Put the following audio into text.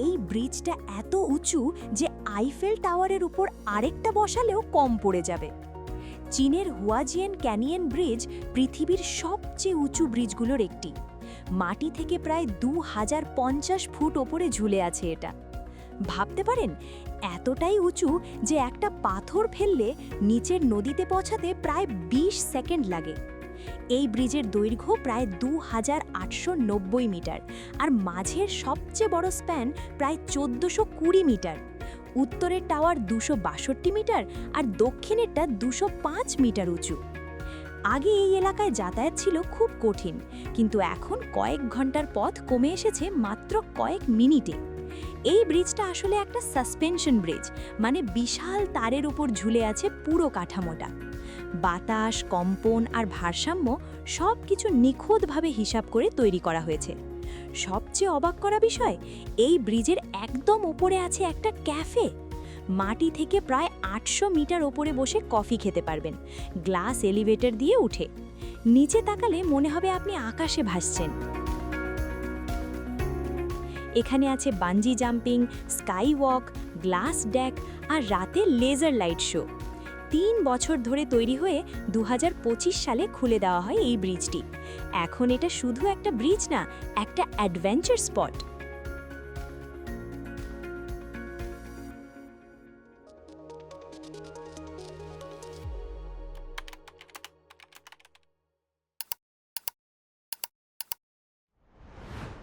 এই ব্রিজটা এত উঁচু যে আইফেল টাওয়ারের উপর আরেকটা বসালেও কম পড়ে যাবে। চীনের হুয়াজিয়ান ক্যানিয়ন ব্রিজ পৃথিবীর সবচেয়ে উঁচু ব্রিজগুলোর একটি। মাটি থেকে প্রায় 2050 ফুট ওপরে ঝুলে আছে এটা। ভাবতে পারেন, এতটাই উঁচু যে একটা পাথর ফেললে নিচের নদীতে পৌঁছাতে প্রায় 20 সেকেন্ড লাগে। এই ব্রিজের দৈর্ঘ্য প্রায় 2890 মিটার, আর মাঝের সবচেয়ে বড় স্প্যান প্রায় 1420 মিটার। উত্তরের টাওয়ার 262 মিটার আর দক্ষিণেরটা 205 মিটার উঁচু। আগে এই এলাকায় যাতায়াত ছিল খুব কঠিন, কিন্তু এখন কয়েক ঘন্টার পথ কমে এসেছে মাত্র কয়েক মিনিটে। এই ব্রিজটা আসলে একটা সাসপেনশন ব্রিজ, মানে বিশাল তারের উপর ঝুলে আছে পুরো কাঠামোটা। বাতাস, কম্পন আর ভারসাম্য সব কিছু নিখুঁতভাবে হিসাব করে তৈরি করা হয়েছে। সবচেয়ে অবাক করা বিষয়, এই ব্রিজের একদম উপরে আছে একটা ক্যাফে। মাটি থেকে প্রায় 800 মিটার ওপরে বসে কফি খেতে পারবেন, গ্লাস এলিভেটর দিয়ে উঠে। নিচে তাকালে মনে হবে আপনি আকাশে ভাসছেন। এখানে আছে bungee jumping, sky walk, glass deck আর রাতে লেজার লাইট শো। 3 বছর ধরে তৈরি হয়ে 2025 সালে খুলে দেওয়া হয় এই ব্রিজটি। এখন এটা শুধু একটা ব্রিজ না, একটা অ্যাডভেঞ্চার স্পট।